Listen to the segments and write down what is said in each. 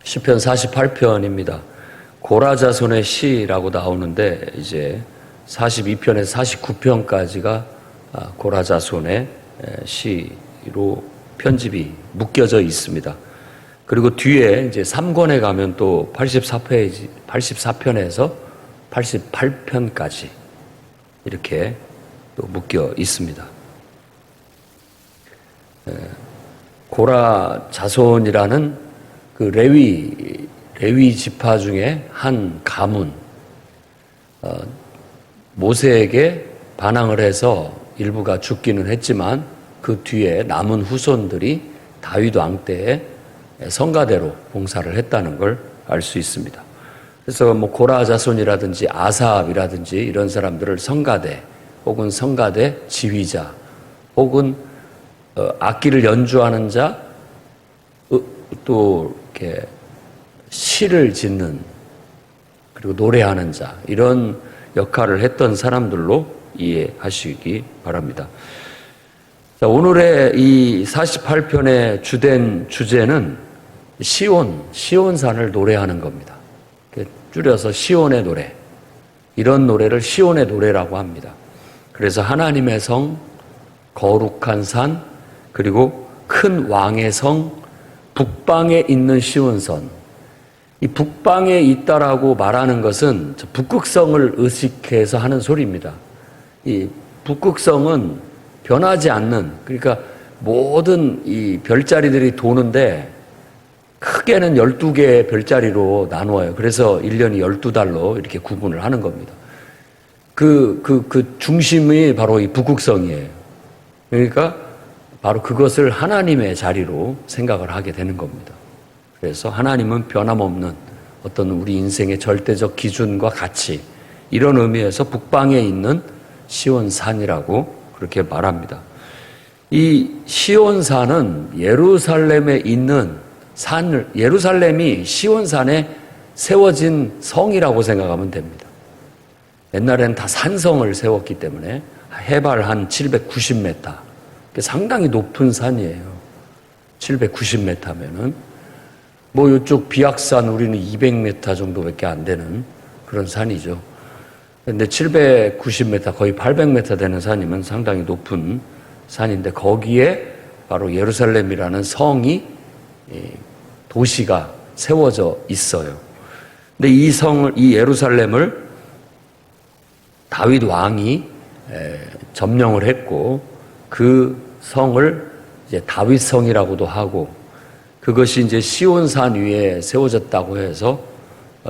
시편 48편입니다. 고라자손의 시라고 나오는데 이제 42편에서 49편까지가 고라자손의 시로 편집이 묶여져 있습니다. 그리고 뒤에 이제 3권에 가면 또 84편에서 88편까지 이렇게 또 묶여 있습니다. 고라 자손이라는 그 레위 지파 중에 한 가문, 모세에게 반항을 해서 일부가 죽기는 했지만 그 뒤에 남은 후손들이 다윗 왕 때에 성가대로 봉사를 했다는 걸 알 수 있습니다. 그래서 뭐 고라 자손이라든지 아삽이라든지 이런 사람들을 성가대 혹은 성가대 지휘자 혹은 악기를 연주하는 자, 또 이렇게 시를 짓는 그리고 노래하는 자, 이런 역할을 했던 사람들로 이해하시기 바랍니다. 자, 오늘의 이 48편의 주된 주제는 시온산을 노래하는 겁니다. 줄여서 시온의 노래, 이런 노래를 시온의 노래라고 합니다. 그래서 하나님의 성, 거룩한 산, 그리고 큰 왕의 성, 북방에 있는 시온산. 이 북방에 있다라고 말하는 것은 북극성을 의식해서 하는 소리입니다. 이 북극성은 변하지 않는, 그러니까 모든 이 별자리들이 도는데 크게는 12개의 별자리로 나누어요. 그래서 1년이 12달로 이렇게 구분을 하는 겁니다. 그 중심이 바로 이 북극성이에요. 그러니까 바로 그것을 하나님의 자리로 생각을 하게 되는 겁니다. 그래서 하나님은 변함없는 어떤 우리 인생의 절대적 기준과 가치, 이런 의미에서 북방에 있는 시온산이라고 그렇게 말합니다. 이 시온산은 예루살렘에 있는 예루살렘이 시온산에 세워진 성이라고 생각하면 됩니다. 옛날에는 다 산성을 세웠기 때문에 해발 한 790m, 상당히 높은 산이에요. 790m면은 뭐 이쪽 비악산 우리는 200m 정도밖에 안 되는 그런 산이죠. 근데 790m, 거의 800m 되는 산이면 상당히 높은 산인데 거기에 바로 예루살렘이라는 성이, 도시가 세워져 있어요. 근데 이 예루살렘을 다윗 왕이 점령을 했고 그 성을 이제 다윗성이라고도 하고, 그것이 이제 시온산 위에 세워졌다고 해서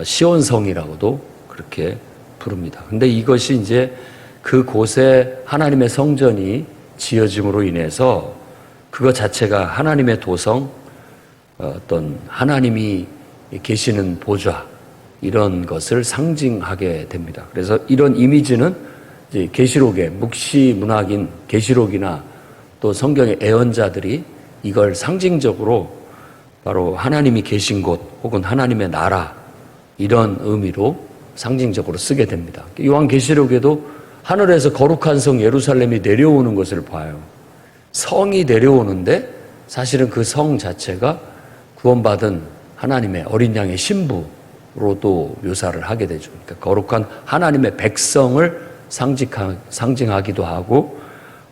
시온성이라고도 그렇게 부릅니다. 근데 이것이 이제 그곳에 하나님의 성전이 지어짐으로 인해서 그것 자체가 하나님의 도성, 어떤 하나님이 계시는 보좌, 이런 것을 상징하게 됩니다. 그래서 이런 이미지는 이제 계시록의 묵시 문학인 계시록이나 또 성경의 예언자들이 이걸 상징적으로 바로 하나님이 계신 곳 혹은 하나님의 나라, 이런 의미로 상징적으로 쓰게 됩니다. 요한계시록에도 하늘에서 거룩한 성 예루살렘이 내려오는 것을 봐요. 성이 내려오는데 사실은 그 성 자체가 구원받은 하나님의 어린 양의 신부로도 묘사를 하게 되죠. 그러니까 거룩한 하나님의 백성을 상징하기도 하고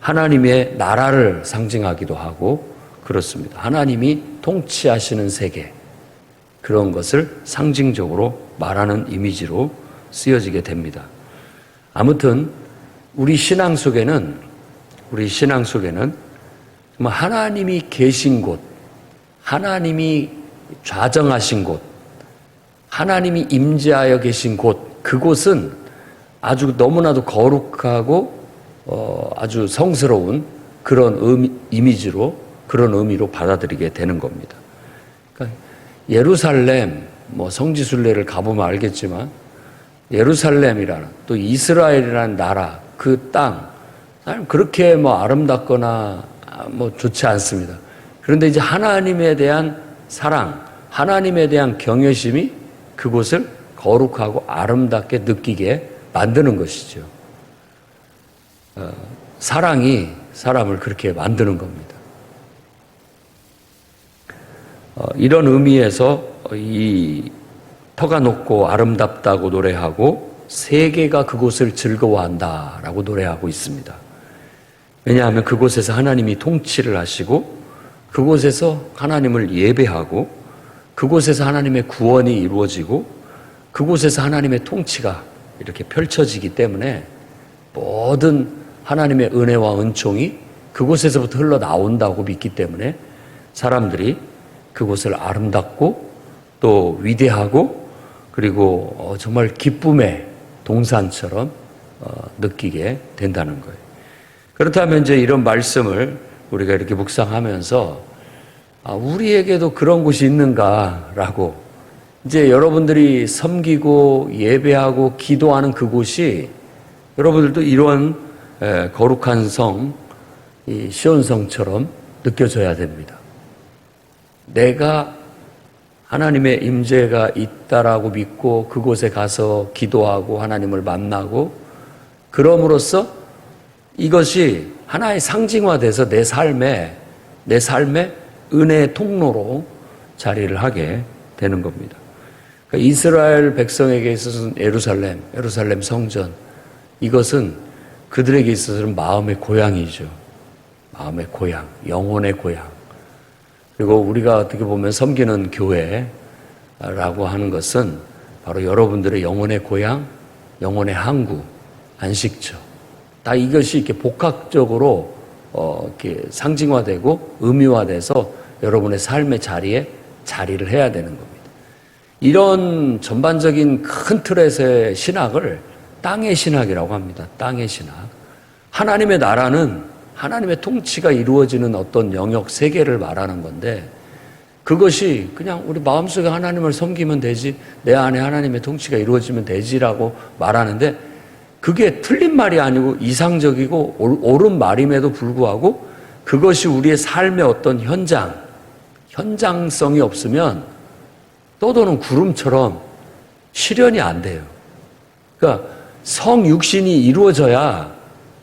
하나님의 나라를 상징하기도 하고 그렇습니다. 하나님이 통치하시는 세계, 그런 것을 상징적으로 말하는 이미지로 쓰여지게 됩니다. 아무튼 우리 신앙 속에는 하나님이 계신 곳, 하나님이 좌정하신 곳, 하나님이 임재하여 계신 곳, 그곳은 아주 너무나도 거룩하고 아주 성스러운 그런 이미지로, 그런 의미로 받아들이게 되는 겁니다. 그러니까 예루살렘, 성지순례를 가보면 알겠지만 예루살렘이라는, 또 이스라엘이라는 나라, 그 땅, 그렇게 아름답거나 좋지 않습니다. 그런데 이제 하나님에 대한 사랑, 하나님에 대한 경외심이 그곳을 거룩하고 아름답게 느끼게 만드는 것이죠. 사랑이 사람을 그렇게 만드는 겁니다. 이런 의미에서 이 터가 높고 아름답다고 노래하고 세계가 그곳을 즐거워한다라고 노래하고 있습니다. 왜냐하면 그곳에서 하나님이 통치를 하시고 그곳에서 하나님을 예배하고 그곳에서 하나님의 구원이 이루어지고 그곳에서 하나님의 통치가 이렇게 펼쳐지기 때문에 모든 하나님의 은혜와 은총이 그곳에서부터 흘러나온다고 믿기 때문에 사람들이 그곳을 아름답고 또 위대하고 그리고 정말 기쁨의 동산처럼 느끼게 된다는 거예요. 그렇다면 이제 이런 말씀을 우리가 이렇게 묵상하면서 우리에게도 그런 곳이 있는가라고 이제 여러분들이 섬기고 예배하고 기도하는 그곳이 여러분들도 이런 거룩한 성, 이 시온성처럼 느껴져야 됩니다. 내가 하나님의 임재가 있다라고 믿고 그곳에 가서 기도하고 하나님을 만나고 그럼으로써 이것이 하나의 상징화돼서 내 삶의 은혜의 통로로 자리를 하게 되는 겁니다. 그러니까 이스라엘 백성에게 있어서는 예루살렘 성전, 이것은 그들에게 있어서는 마음의 고향이죠. 마음의 고향, 영혼의 고향. 그리고 우리가 어떻게 보면 섬기는 교회라고 하는 것은 바로 여러분들의 영혼의 고향, 영혼의 항구, 안식처. 다 이것이 이렇게 복합적으로 이렇게 상징화되고 의미화돼서 여러분의 삶의 자리에 자리를 해야 되는 겁니다. 이런 전반적인 큰 틀에서의 신학을 땅의 신학이라고 합니다. 땅의 신학. 하나님의 나라는 하나님의 통치가 이루어지는 어떤 영역 세계를 말하는 건데 그것이 그냥 우리 마음속에 하나님을 섬기면 되지, 내 안에 하나님의 통치가 이루어지면 되지라고 말하는데 그게 틀린 말이 아니고 이상적이고 옳은 말임에도 불구하고 그것이 우리의 삶의 어떤 현장성이 없으면 떠도는 구름처럼 실현이 안 돼요. 그러니까 성육신이 이루어져야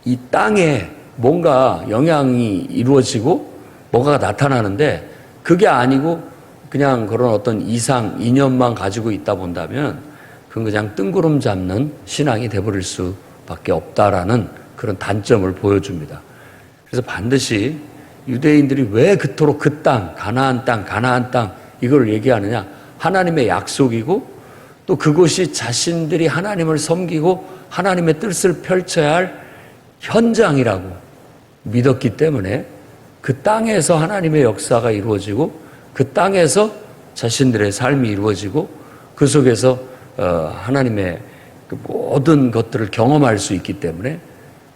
이 땅에 뭔가 영향이 이루어지고 뭐가 나타나는데 그게 아니고 그냥 그런 어떤 이념만 가지고 있다 본다면 그건 그냥 뜬구름 잡는 신앙이 돼버릴 수밖에 없다라는 그런 단점을 보여줍니다. 그래서 반드시 유대인들이 왜 그토록 그 땅, 가나안 땅 이걸 얘기하느냐? 하나님의 약속이고 또 그곳이 자신들이 하나님을 섬기고 하나님의 뜻을 펼쳐야 할 현장이라고 믿었기 때문에 그 땅에서 하나님의 역사가 이루어지고 그 땅에서 자신들의 삶이 이루어지고 그 속에서 하나님의 그 모든 것들을 경험할 수 있기 때문에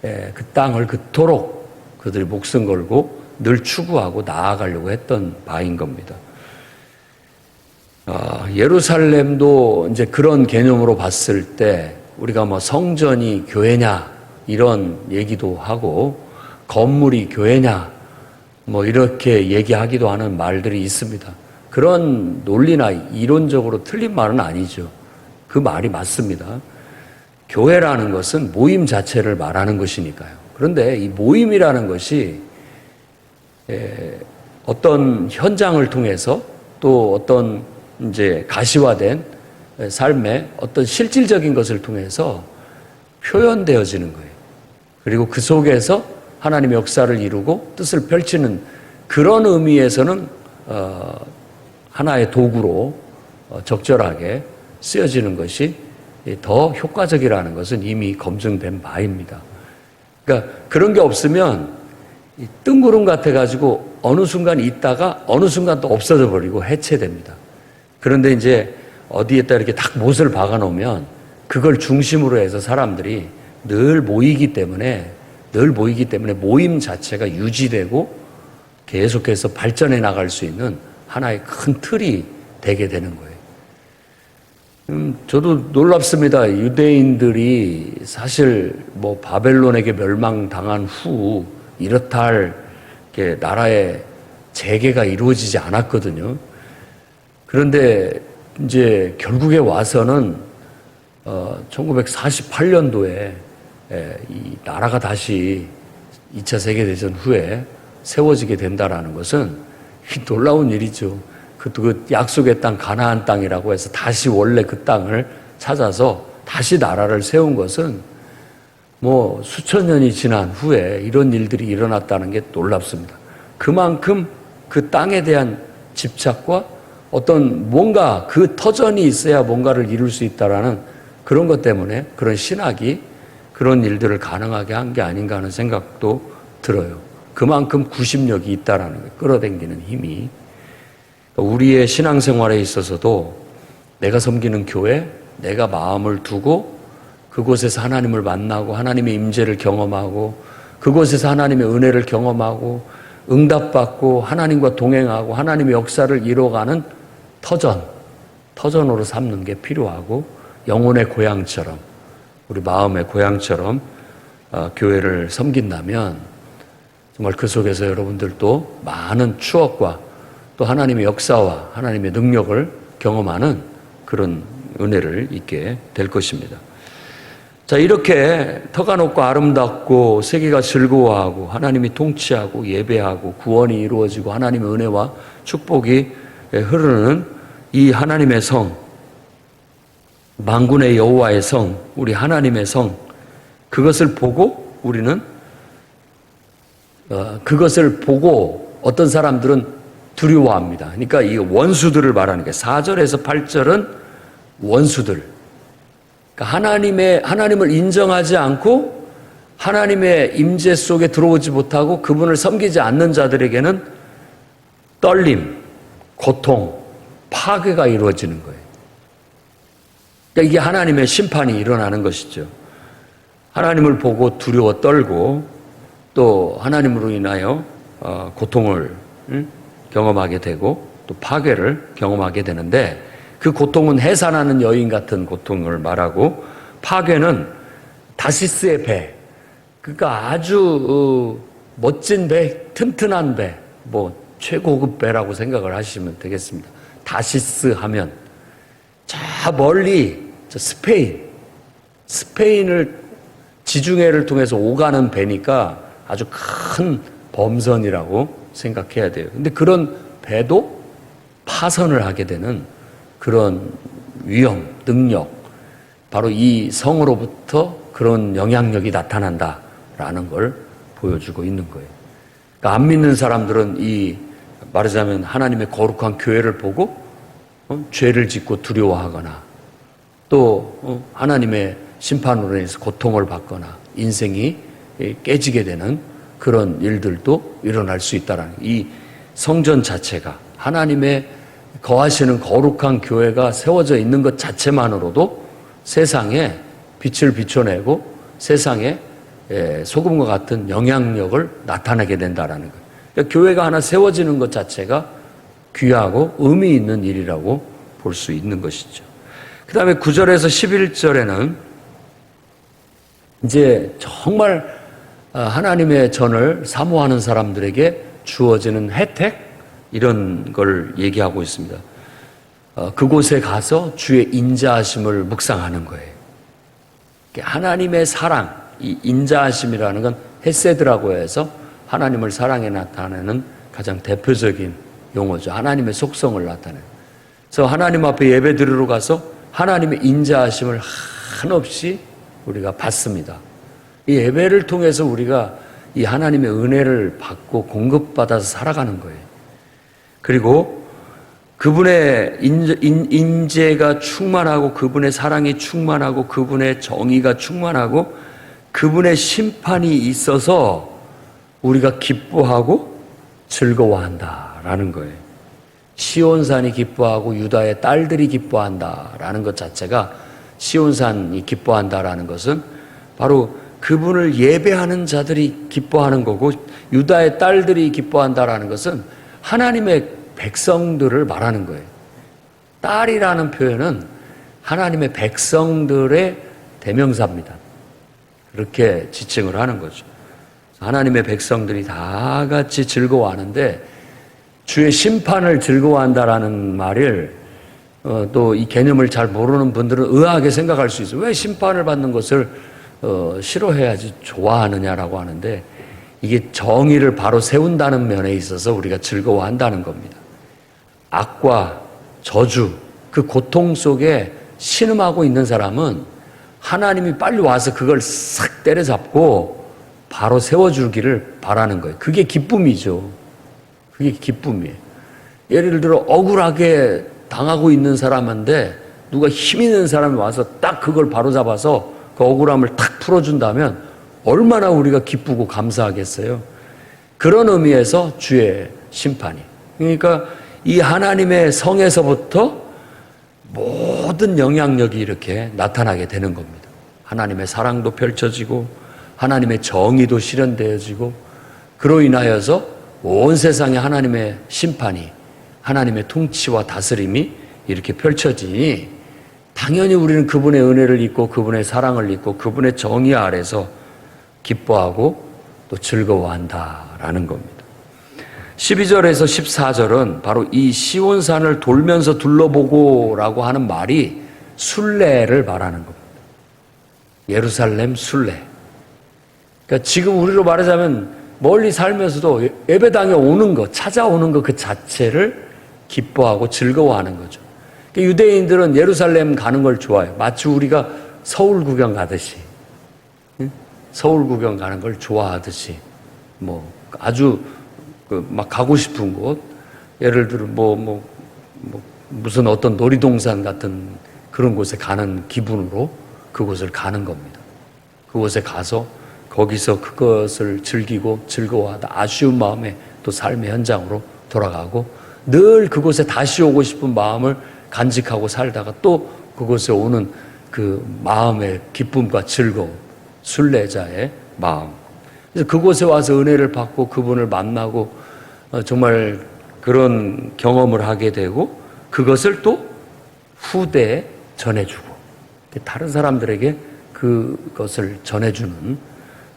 그 땅을 그토록 그들이 목숨 걸고 늘 추구하고 나아가려고 했던 바인 겁니다. 예루살렘도 이제 그런 개념으로 봤을 때 우리가 뭐 성전이 교회냐 이런 얘기도 하고 건물이 교회냐 뭐 이렇게 얘기하기도 하는 말들이 있습니다. 그런 논리나 이론적으로 틀린 말은 아니죠. 그 말이 맞습니다. 교회라는 것은 모임 자체를 말하는 것이니까요. 그런데 이 모임이라는 것이 어떤 현장을 통해서 또 어떤 이제 가시화된 삶의 어떤 실질적인 것을 통해서 표현되어지는 거예요. 그리고 그 속에서 하나님의 역사를 이루고 뜻을 펼치는 그런 의미에서는 하나의 도구로 적절하게 쓰여지는 것이 더 효과적이라는 것은 이미 검증된 바입니다. 그러니까 그런 게 없으면 뜬구름 같아가지고 어느 순간 있다가 어느 순간 또 없어져 버리고 해체됩니다. 그런데 이제 어디에다 이렇게 딱 못을 박아 놓으면 그걸 중심으로 해서 사람들이 늘 모이기 때문에 모임 자체가 유지되고 계속해서 발전해 나갈 수 있는 하나의 큰 틀이 되게 되는 거예요. 저도 놀랍습니다. 유대인들이 사실 뭐 바벨론에게 멸망당한 후 이렇다 할 나라의 재개가 이루어지지 않았거든요. 그런데 이제 결국에 와서는 1948년도에 이 나라가 다시 2차 세계대전 후에 세워지게 된다라는 것은 놀라운 일이죠. 그 그 약속의 땅 가나안 땅이라고 해서 다시 원래 그 땅을 찾아서 다시 나라를 세운 것은 뭐 수천 년이 지난 후에 이런 일들이 일어났다는 게 놀랍습니다. 그만큼 그 땅에 대한 집착과 어떤 뭔가 그 터전이 있어야 뭔가를 이룰 수 있다라는 그런 것 때문에 그런 신학이 그런 일들을 가능하게 한 게 아닌가 하는 생각도 들어요. 그만큼 구심력이 있다라는 거예요. 끌어당기는 힘이. 우리의 신앙생활에 있어서도 내가 섬기는 교회, 내가 마음을 두고 그곳에서 하나님을 만나고 하나님의 임재를 경험하고 그곳에서 하나님의 은혜를 경험하고 응답받고 하나님과 동행하고 하나님의 역사를 이뤄가는 터전으로 삼는 게 필요하고 영혼의 고향처럼 우리 마음의 고향처럼 교회를 섬긴다면 정말 그 속에서 여러분들도 많은 추억과 또 하나님의 역사와 하나님의 능력을 경험하는 그런 은혜를 있게 될 것입니다. 자, 이렇게 터가 높고 아름답고 세계가 즐거워하고 하나님이 통치하고 예배하고 구원이 이루어지고 하나님의 은혜와 축복이 흐르는 이 하나님의 성, 만군의 여호와의 성, 우리 하나님의 성, 그것을 보고 우리는 그것을 보고 어떤 사람들은 두려워합니다. 그러니까 이 원수들을 말하는 게 4절에서 8절은 원수들. 그러니까 하나님을 인정하지 않고 하나님의 임재 속에 들어오지 못하고 그분을 섬기지 않는 자들에게는 떨림, 고통, 파괴가 이루어지는 거예요. 그러니까 이게 하나님의 심판이 일어나는 것이죠. 하나님을 보고 두려워 떨고 또 하나님으로 인하여 고통을 경험하게 되고 또 파괴를 경험하게 되는데 그 고통은 해산하는 여인 같은 고통을 말하고 파괴는 다시스의 배, 그러니까 아주 멋진 배, 튼튼한 배, 뭐 최고급 배라고 생각을 하시면 되겠습니다. 다시스 하면 저 멀리 저 스페인을 지중해를 통해서 오가는 배니까 아주 큰 범선이라고 생각해야 돼요. 근데 그런 배도 파선을 하게 되는 그런 위험, 능력, 바로 이 성으로부터 그런 영향력이 나타난다라는 걸 보여주고 있는 거예요. 그러니까 안 믿는 사람들은 말하자면 하나님의 거룩한 교회를 보고 죄를 짓고 두려워하거나 또 하나님의 심판으로 인해서 고통을 받거나 인생이 깨지게 되는 그런 일들도 일어날 수 있다는 이 성전 자체가 하나님의 거하시는 거룩한 교회가 세워져 있는 것 자체만으로도 세상에 빛을 비춰내고 세상에 소금과 같은 영향력을 나타내게 된다는 거예요. 그러니까 교회가 하나 세워지는 것 자체가 귀하고 의미 있는 일이라고 볼 수 있는 것이죠. 그 다음에 9절에서 11절에는 이제 정말 하나님의 전을 사모하는 사람들에게 주어지는 혜택, 이런 걸 얘기하고 있습니다. 그곳에 가서 주의 인자하심을 묵상하는 거예요. 하나님의 사랑, 이 인자하심이라는 건 헤세드라고 해서 하나님을 사랑에 나타내는 가장 대표적인 용어죠. 하나님의 속성을 나타내는. 그래서 하나님 앞에 예배 드리러 가서 하나님의 인자하심을 한없이 우리가 받습니다. 이 예배를 통해서 우리가 이 하나님의 은혜를 받고 공급받아서 살아가는 거예요. 그리고 그분의 인재가 충만하고 그분의 사랑이 충만하고 그분의 정의가 충만하고 그분의 심판이 있어서 우리가 기뻐하고 즐거워한다라는 거예요. 시온산이 기뻐하고 유다의 딸들이 기뻐한다라는 것 자체가 시온산이 기뻐한다라는 것은 바로 그분을 예배하는 자들이 기뻐하는 거고 유다의 딸들이 기뻐한다라는 것은 하나님의 백성들을 말하는 거예요. 딸이라는 표현은 하나님의 백성들의 대명사입니다. 그렇게 지칭을 하는 거죠. 하나님의 백성들이 다 같이 즐거워하는데 주의 심판을 즐거워한다라는 말을 또 이 개념을 잘 모르는 분들은 의아하게 생각할 수 있어요. 왜 심판을 받는 것을 싫어해야지 좋아하느냐라고 하는데 이게 정의를 바로 세운다는 면에 있어서 우리가 즐거워한다는 겁니다. 악과 저주, 그 고통 속에 신음하고 있는 사람은 하나님이 빨리 와서 그걸 싹 때려잡고 바로 세워주기를 바라는 거예요. 그게 기쁨이죠. 그게 기쁨이에요. 예를 들어 억울하게 당하고 있는 사람인데 누가 힘 있는 사람이 와서 딱 그걸 바로잡아서 그 억울함을 탁 풀어준다면 얼마나 우리가 기쁘고 감사하겠어요. 그런 의미에서 주의 심판이. 그러니까 이 하나님의 성에서부터 모든 영향력이 이렇게 나타나게 되는 겁니다. 하나님의 사랑도 펼쳐지고 하나님의 정의도 실현되어지고 그로 인하여서 온 세상에 하나님의 심판이, 하나님의 통치와 다스림이 이렇게 펼쳐지니 당연히 우리는 그분의 은혜를 잊고 그분의 사랑을 잊고 그분의 정의 아래서 기뻐하고 또 즐거워한다라는 겁니다. 12절에서 14절은 바로 이 시온산을 돌면서 둘러보고라고 하는 말이 순례를 말하는 겁니다. 예루살렘 순례. 그러니까 지금 우리로 말하자면 멀리 살면서도 예배당에 오는 것, 찾아오는 것 그 자체를 기뻐하고 즐거워하는 거죠. 그러니까 유대인들은 예루살렘 가는 걸 좋아해요. 마치 우리가 서울 구경 가듯이, 서울 구경 가는 걸 좋아하듯이, 뭐 아주 막 가고 싶은 곳, 예를 들어 무슨 어떤 놀이동산 같은 그런 곳에 가는 기분으로 그곳을 가는 겁니다. 그곳에 가서 거기서 그것을 즐기고 즐거워하다 아쉬운 마음에 또 삶의 현장으로 돌아가고 늘 그곳에 다시 오고 싶은 마음을 간직하고 살다가 또 그곳에 오는 그 마음의 기쁨과 즐거움, 순례자의 마음. 그래서 그곳에 와서 은혜를 받고 그분을 만나고 정말 그런 경험을 하게 되고 그것을 또 후대에 전해주고 다른 사람들에게 그것을 전해주는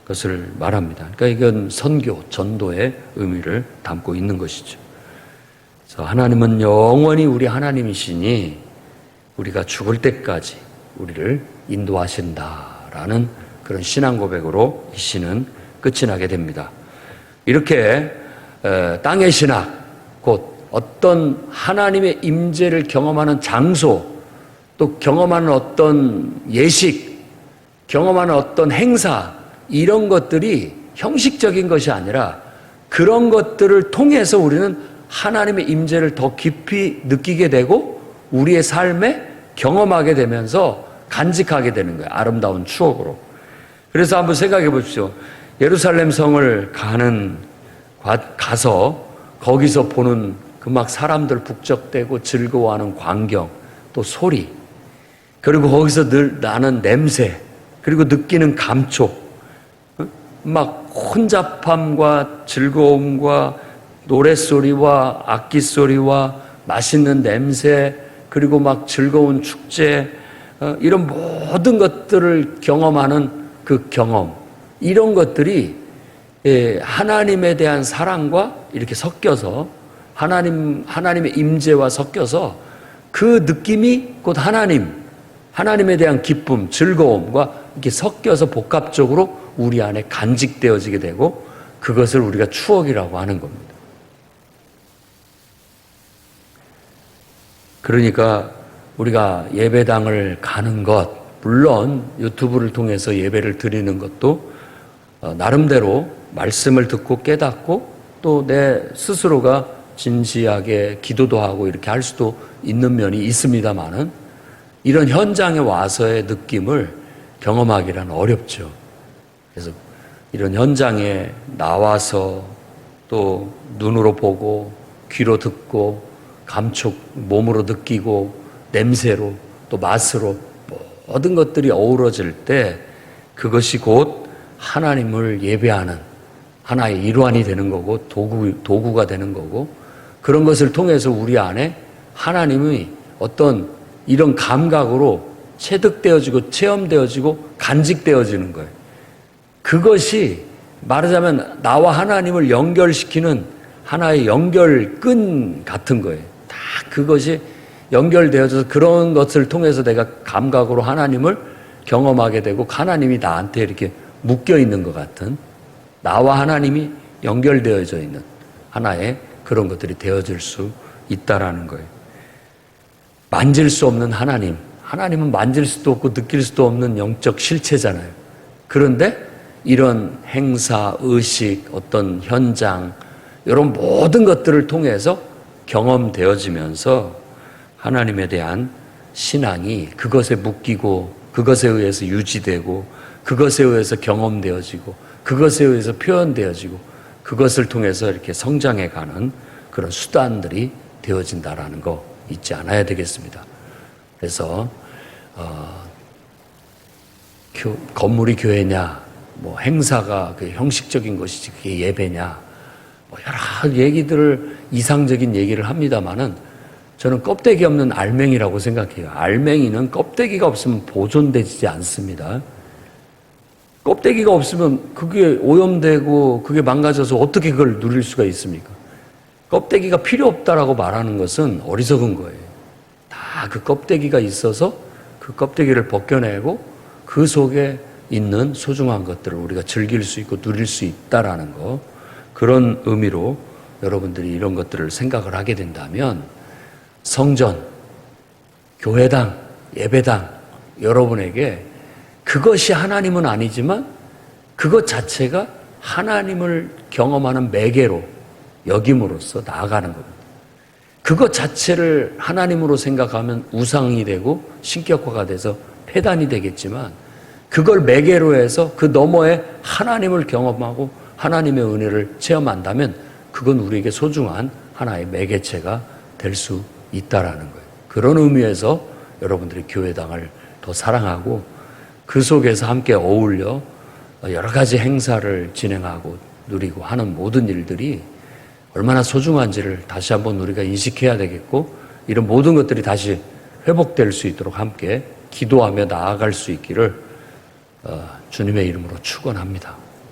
것을 말합니다. 그러니까 이건 선교, 전도의 의미를 담고 있는 것이죠. 그래서 하나님은 영원히 우리 하나님이시니 우리가 죽을 때까지 우리를 인도하신다라는 그런 신앙 고백으로 이 시는 끝이 나게 됩니다. 이렇게 땅의 신학, 곧 어떤 하나님의 임재를 경험하는 장소, 또 경험하는 어떤 예식, 경험하는 어떤 행사, 이런 것들이 형식적인 것이 아니라 그런 것들을 통해서 우리는 하나님의 임재를 더 깊이 느끼게 되고 우리의 삶에 경험하게 되면서 간직하게 되는 거예요. 아름다운 추억으로. 그래서 한번 생각해 보십시오. 예루살렘 성을 가서 거기서 보는 그 막 사람들 북적대고 즐거워하는 광경, 또 소리, 그리고 거기서 늘 나는 냄새, 그리고 느끼는 감촉, 막 혼잡함과 즐거움과 노랫소리와 악기소리와 맛있는 냄새, 그리고 막 즐거운 축제, 이런 모든 것들을 경험하는 그 경험, 이런 것들이 하나님에 대한 사랑과 이렇게 섞여서 하나님의 임재와 섞여서 그 느낌이 곧 하나님에 대한 기쁨, 즐거움과 이렇게 섞여서 복합적으로 우리 안에 간직되어지게 되고 그것을 우리가 추억이라고 하는 겁니다. 그러니까 우리가 예배당을 가는 것, 물론 유튜브를 통해서 예배를 드리는 것도 나름대로 말씀을 듣고 깨닫고 또 내 스스로가 진지하게 기도도 하고 이렇게 할 수도 있는 면이 있습니다만은 이런 현장에 와서의 느낌을 경험하기란 어렵죠. 그래서 이런 현장에 나와서 또 눈으로 보고 귀로 듣고 감촉 몸으로 느끼고 냄새로 또 맛으로 모든 것들이 어우러질 때 그것이 곧 하나님을 예배하는 하나의 일환이 되는 거고 도구가 되는 거고 그런 것을 통해서 우리 안에 하나님이 어떤 이런 감각으로 체득되어지고 체험되어지고 간직되어지는 거예요. 그것이 말하자면 나와 하나님을 연결시키는 하나의 연결끈 같은 거예요. 다 그것이 연결되어져서 그런 것을 통해서 내가 감각으로 하나님을 경험하게 되고 하나님이 나한테 이렇게 묶여 있는 것 같은 나와 하나님이 연결되어져 있는 하나의 그런 것들이 되어질 수 있다라는 거예요. 만질 수 없는 하나님, 하나님은 만질 수도 없고 느낄 수도 없는 영적 실체잖아요. 그런데 이런 행사, 의식, 어떤 현장, 이런 모든 것들을 통해서 경험되어지면서 하나님에 대한 신앙이 그것에 묶이고 그것에 의해서 유지되고 그것에 의해서 경험되어지고 그것에 의해서 표현되어지고 그것을 통해서 이렇게 성장해가는 그런 수단들이 되어진다라는 거 잊지 않아야 되겠습니다. 그래서 건물이 교회냐, 뭐 행사가 그 형식적인 것이지 그게 예배냐, 뭐 여러 얘기들을 이상적인 얘기를 합니다만은 저는 껍데기 없는 알맹이라고 생각해요. 알맹이는 껍데기가 없으면 보존되지 않습니다. 껍데기가 없으면 그게 오염되고 그게 망가져서 어떻게 그걸 누릴 수가 있습니까? 껍데기가 필요 없다라고 말하는 것은 어리석은 거예요. 다 그 껍데기가 있어서 그 껍데기를 벗겨내고 그 속에 있는 소중한 것들을 우리가 즐길 수 있고 누릴 수 있다라는 거, 그런 의미로 여러분들이 이런 것들을 생각을 하게 된다면 성전, 교회당, 예배당, 여러분에게 그것이 하나님은 아니지만 그것 자체가 하나님을 경험하는 매개로 여김으로써 나아가는 겁니다. 그것 자체를 하나님으로 생각하면 우상이 되고 신격화가 돼서 폐단이 되겠지만 그걸 매개로 해서 그 너머에 하나님을 경험하고 하나님의 은혜를 체험한다면 그건 우리에게 소중한 하나의 매개체가 될 수 있다라는 거예요. 그런 의미에서 여러분들이 교회당을 더 사랑하고 그 속에서 함께 어울려 여러 가지 행사를 진행하고 누리고 하는 모든 일들이 얼마나 소중한지를 다시 한번 우리가 인식해야 되겠고, 이런 모든 것들이 다시 회복될 수 있도록 함께 기도하며 나아갈 수 있기를 주님의 이름으로 축원합니다.